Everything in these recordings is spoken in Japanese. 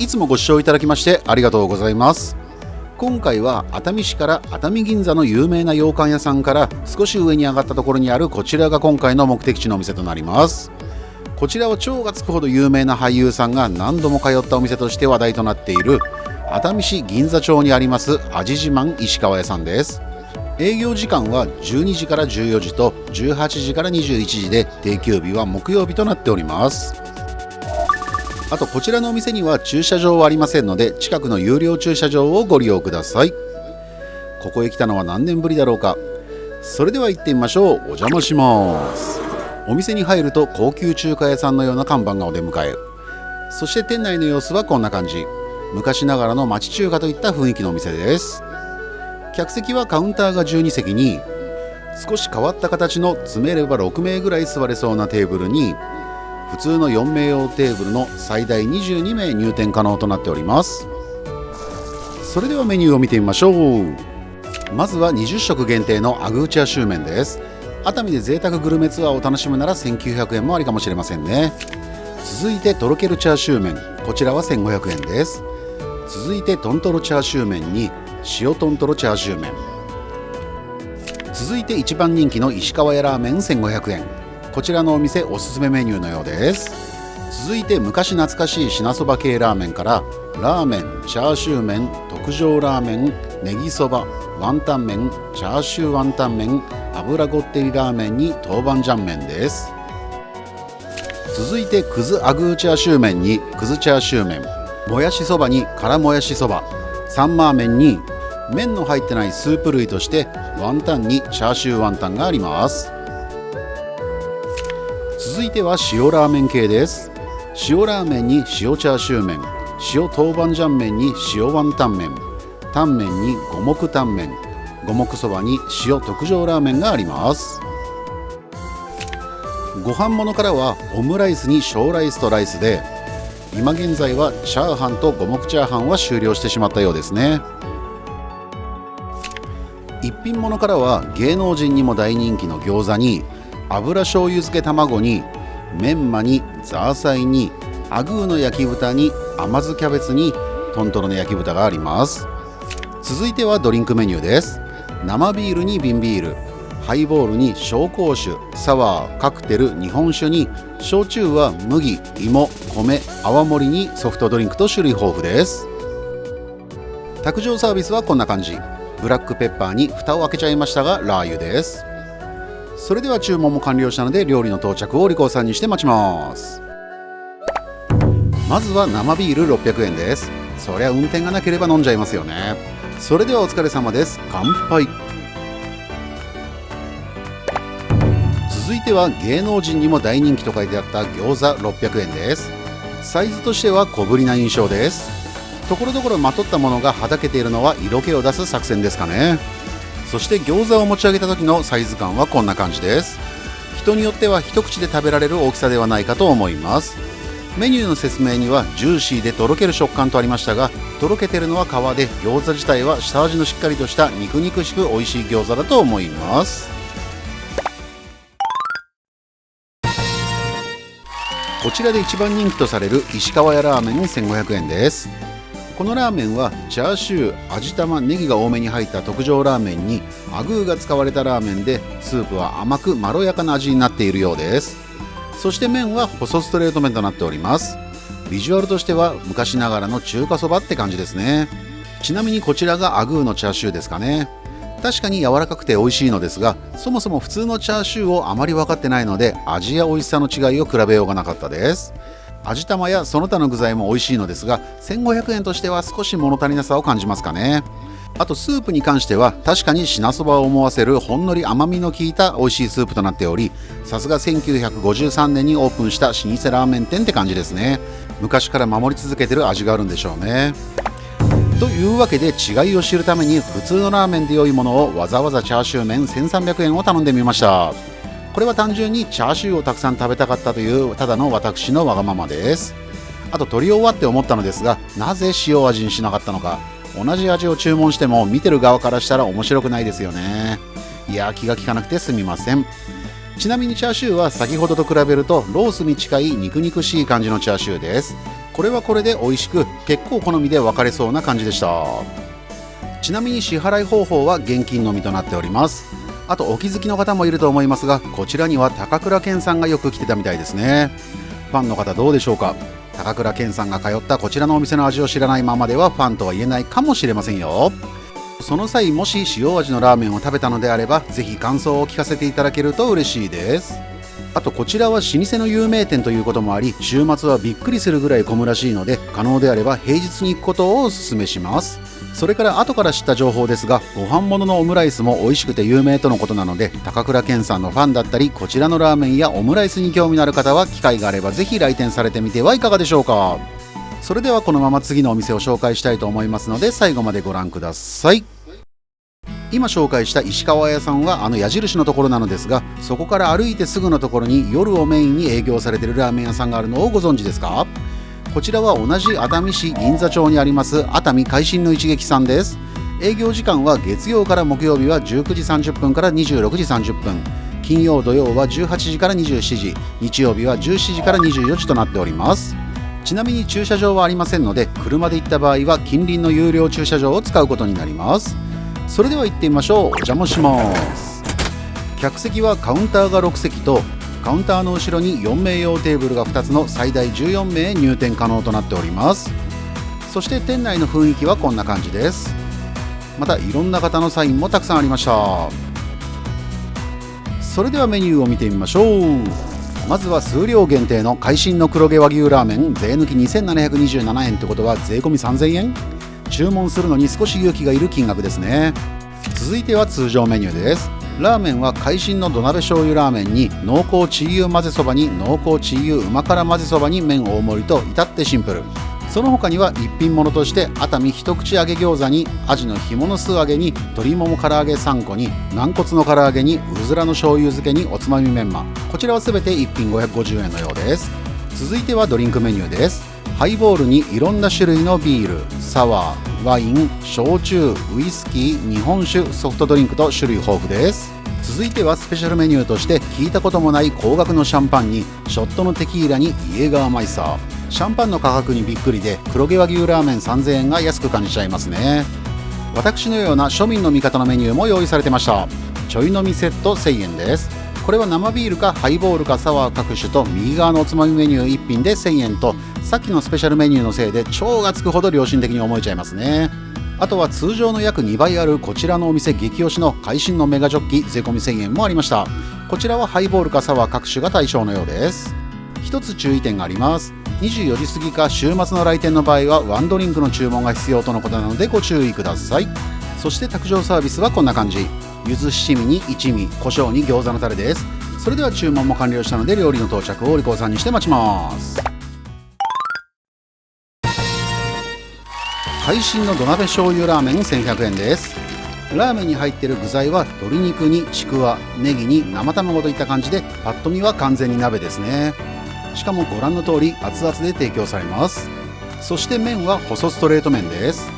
つもご視聴いただきましてありがとうございます。今回は熱海市から熱海銀座の有名な洋館屋さんから少し上に上がったところにあるこちらが今回の目的地のお店となります。こちらは超がつくほど有名な俳優さんが何度も通ったお店として話題となっている熱海市銀座町にあります味自慢石川屋さんです。営業時間は12時から14時と18時から21時で、定休日は木曜日となっております。あとこちらのお店には駐車場はありませんので、近くの有料駐車場をご利用ください。ここへ来たのは何年ぶりだろうか。それでは行ってみましょう。お邪魔します。お店に入ると高級中華屋さんのような看板がお出迎え。そして店内の様子はこんな感じ。昔ながらの町中華といった雰囲気のお店です。客席はカウンターが12席に、少し変わった形の詰めれば6名ぐらい座れそうなテーブルに、普通の4名用テーブルの最大22名入店可能となっております。それではメニューを見てみましょう。まずは20食限定のアグーチャーシュー麺です。熱海で贅沢グルメツアーを楽しむなら1900円もありかもしれませんね。続いてとろけるチャーシュー麺、こちらは1500円です。続いてトントロチャーシュー麺に塩トントロチャーシュー麺。続いて一番人気の石川屋ラーメン1500円。こちらのお店おすすめメニューのようです。続いて昔懐かしい品そば系ラーメンから、ラーメン、チャーシュー麺、特上ラーメン、ネギそば、ワンタン麺、チャーシューワンタン麺、油ごってりラーメンに豆板醤麺です。続いてくずアグーチャーシュー麺にくずチャーシュー麺、もやしそばに辛もやしそば、サンマー麺に麺の入ってないスープ類としてワンタンにチャーシューワンタンがあります。続いては塩ラーメン系です。塩ラーメンに塩チャーシュー麺、塩豆板醤麺に塩ワンタン麺、タンメンに五目タンメン、五目そばに塩特上ラーメンがあります。ご飯物からはオムライスに小ライスとライスで、今現在はチャーハンと五目チャーハンは終了してしまったようですね。一品物からは芸能人にも大人気の餃子に油醤油漬け卵にメンマにザーサイにアグーの焼き豚に甘酢キャベツにトントロの焼き豚があります。続いてはドリンクメニューです。生ビールに瓶ビール、ハイボールに紹興酒、サワー、カクテル、日本酒に焼酎は麦、芋、米、泡盛にソフトドリンクと種類豊富です。卓上サービスはこんな感じ。ブラックペッパーに蓋を開けちゃいましたがラー油です。それでは注文も完了したので料理の到着をお利口さんにして待ちます。まずは生ビール600円です。そりゃ運転がなければ飲んじゃいますよね。それではお疲れ様です。乾杯。続いては芸能人にも大人気と書いてあった餃子600円です。サイズとしては小ぶりな印象です。ところどころまとったものがはだけているのは色気を出す作戦ですかね。そして餃子を持ち上げた時のサイズ感はこんな感じです。人によっては一口で食べられる大きさではないかと思います。メニューの説明にはジューシーでとろける食感とありましたが、とろけてるのは皮で、餃子自体は下味のしっかりとした肉々しく美味しい餃子だと思います。こちらで一番人気とされる石川屋ラーメン1500円です。このラーメンはチャーシュー、味玉、ネギが多めに入った特上ラーメンにアグーが使われたラーメンで、スープは甘くまろやかな味になっているようです。そして麺は細ストレート麺となっております。ビジュアルとしては昔ながらの中華そばって感じですね。ちなみにこちらがアグーのチャーシューですかね。確かに柔らかくて美味しいのですが、そもそも普通のチャーシューをあまり分かってないので、味や美味しさの違いを比べようがなかったです。味玉やその他の具材も美味しいのですが、1500円としては少し物足りなさを感じますかね。あとスープに関しては確かに品そばを思わせるほんのり甘みの効いた美味しいスープとなっており、さすが1953年にオープンした老舗ラーメン店って感じですね。昔から守り続けてる味があるんでしょうね。というわけで違いを知るために普通のラーメンで良いものをわざわざチャーシュー麺1300円を頼んでみました。これは単純にチャーシューをたくさん食べたかったというただの私のわがままです。あと取り終わって思ったのですが、なぜ塩味にしなかったのか。同じ味を注文しても見てる側からしたら面白くないですよね。いや、気が利かなくてすみません。ちなみにチャーシューは先ほどと比べるとロースに近い肉々しい感じのチャーシューです。これはこれで美味しく、結構好みで分かれそうな感じでした。ちなみに支払い方法は現金のみとなっております。あとお気づきの方もいると思いますが、こちらには高倉健さんがよく来てたみたいですね。ファンの方どうでしょうか。高倉健さんが通ったこちらのお店の味を知らないままではファンとは言えないかもしれませんよ。その際もし塩味のラーメンを食べたのであれば、ぜひ感想を聞かせていただけると嬉しいです。あとこちらは老舗の有名店ということもあり、週末はびっくりするぐらい混むらしいので、可能であれば平日に行くことをお勧めします。それから後から知った情報ですが、ご飯物のオムライスも美味しくて有名とのことなので、高倉健さんのファンだったり、こちらのラーメンやオムライスに興味のある方は機会があればぜひ来店されてみてはいかがでしょうか。それではこのまま次のお店を紹介したいと思いますので、最後までご覧ください。今紹介した石川屋さんは矢印のところなのですが、そこから歩いてすぐのところに夜をメインに営業されているラーメン屋さんがあるのをご存知ですか。こちらは同じ熱海市銀座町にあります熱海海進の一撃さんです。営業時間は月曜から木曜日は19時30分から26時30分、金曜土曜は18時から27時、日曜日は17時から24時となっております。ちなみに駐車場はありませんので、車で行った場合は近隣の有料駐車場を使うことになります。それでは行ってみましょう。お邪魔します。客席はカウンターが6席と、カウンターの後ろに4名用テーブルが2つの最大14名入店可能となっております。そして店内の雰囲気はこんな感じです。またいろんな方のサインもたくさんありました。それではメニューを見てみましょう。まずは数量限定の海進の黒毛和牛ラーメン、税抜き2727円ってことは税込み3000円。注文するのに少し勇気がいる金額ですね。続いては通常メニューです。ラーメンは海進の土鍋醤油ラーメンに濃厚チー油混ぜそばに濃厚チー油旨辛混ぜそばに麺大盛りと至ってシンプル。その他には一品物として熱海一口揚げ餃子にアジの干物素揚げに鶏もも唐揚げ3個に軟骨の唐揚げにうずらの醤油漬けにおつまみメンマ、こちらは全て1品550円のようです。続いてはドリンクメニューです。ハイボールにいろんな種類のビール、サワー、ワイン、焼酎、ウイスキー、日本酒、ソフトドリンクと種類豊富です。続いてはスペシャルメニューとして聞いたこともない高額のシャンパンにショットのテキーラにイエーガーマイサー。シャンパンの価格にびっくりで黒毛和牛ラーメン3000円が安く感じちゃいますね。私のような庶民の味方のメニューも用意されてました。ちょい飲みセット1000円です。これは生ビールかハイボールかサワー各種と右側のおつまみメニュー1品で1000円と、さっきのスペシャルメニューのせいで超がつくほど良心的に思えちゃいますね。あとは通常の約2倍あるこちらのお店激推しの海進のメガジョッキ税込み1000円もありました。こちらはハイボールかサワー各種が対象のようです。一つ注意点があります。24時過ぎか週末の来店の場合はワンドリンクの注文が必要とのことなのでご注意ください。そして卓上サービスはこんな感じ。柚子七味に一味、胡椒に餃子のタレです。それでは注文も完了したので料理の到着をお利口さんにして待ちます。海進の土鍋醤油ラーメン1100円です。ラーメンに入っている具材は鶏肉にちくわ、ネギに生卵といった感じで、パッと見は完全に鍋ですね。しかもご覧の通り熱々で提供されます。そして麺は細ストレート麺です。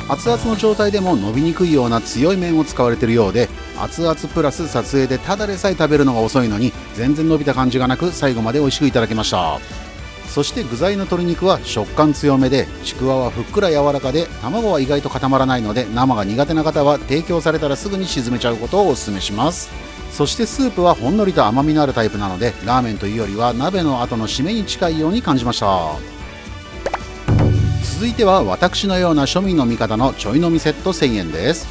熱々の状態でも伸びにくいような強い麺を使われているようで、熱々プラス撮影でただでさえ食べるのが遅いのに全然伸びた感じがなく、最後まで美味しくいただけました。そして具材の鶏肉は食感強めで、ちくわはふっくら柔らかで、卵は意外と固まらないので生が苦手な方は提供されたらすぐに沈めちゃうことをお勧めします。そしてスープはほんのりと甘みのあるタイプなので、ラーメンというよりは鍋の後の締めに近いように感じました。続いては私のような庶民の味方のちょい飲みセット1000円です。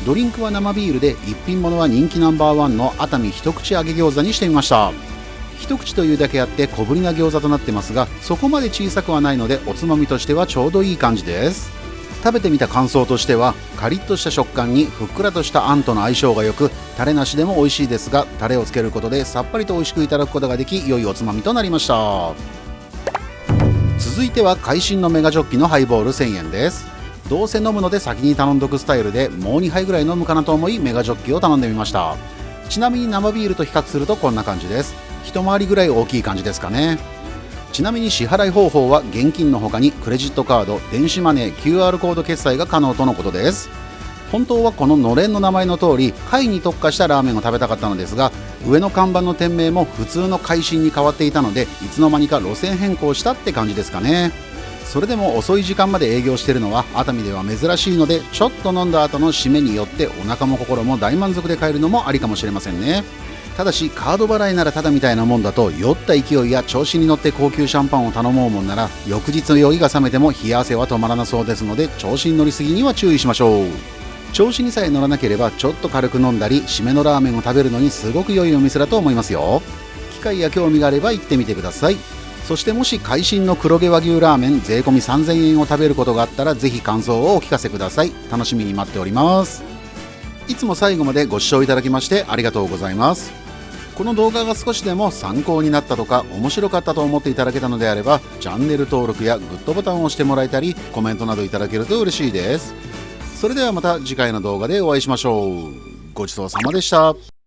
ドリンクは生ビールで、一品物は人気ナンバーワンの熱海一口揚げ餃子にしてみました。一口というだけあって小ぶりな餃子となってますが、そこまで小さくはないのでおつまみとしてはちょうどいい感じです。食べてみた感想としては、カリッとした食感にふっくらとしたあんとの相性が良く、タレなしでも美味しいですが、タレをつけることでさっぱりと美味しくいただくことができ、良いおつまみとなりました。続いては海進のメガジョッキのハイボール1000円です。どうせ飲むので先に頼んどくスタイルで、もう2杯ぐらい飲むかなと思いメガジョッキを頼んでみました。ちなみに生ビールと比較するとこんな感じです。一回りぐらい大きい感じですかね。ちなみに支払い方法は現金の他にクレジットカード、電子マネー、QR コード決済が可能とのことです。本当はこののれんの名前の通り貝に特化したラーメンを食べたかったのですが、上の看板の店名も普通の海進に変わっていたので、いつの間にか路線変更したって感じですかね。それでも遅い時間まで営業しているのは熱海では珍しいので、ちょっと飲んだ後の締めによってお腹も心も大満足で帰るのもありかもしれませんね。ただしカード払いならただみたいなもんだと、酔った勢いや調子に乗って高級シャンパンを頼もうもんなら、翌日酔いが覚めても冷や汗は止まらなそうですので、調子に乗りすぎには注意しましょう。調子にさえ乗らなければちょっと軽く飲んだり、締めのラーメンを食べるのにすごく良いお店だと思いますよ。機会や興味があれば行ってみてください。そしてもし会心の黒毛和牛ラーメン税込み3000円を食べることがあったら、ぜひ感想をお聞かせください。楽しみに待っております。いつも最後までご視聴いただきましてありがとうございます。この動画が少しでも参考になったとか面白かったと思っていただけたのであれば、チャンネル登録やグッドボタンを押してもらえたり、コメントなどいただけると嬉しいです。それではまた次回の動画でお会いしましょう。ごちそうさまでした。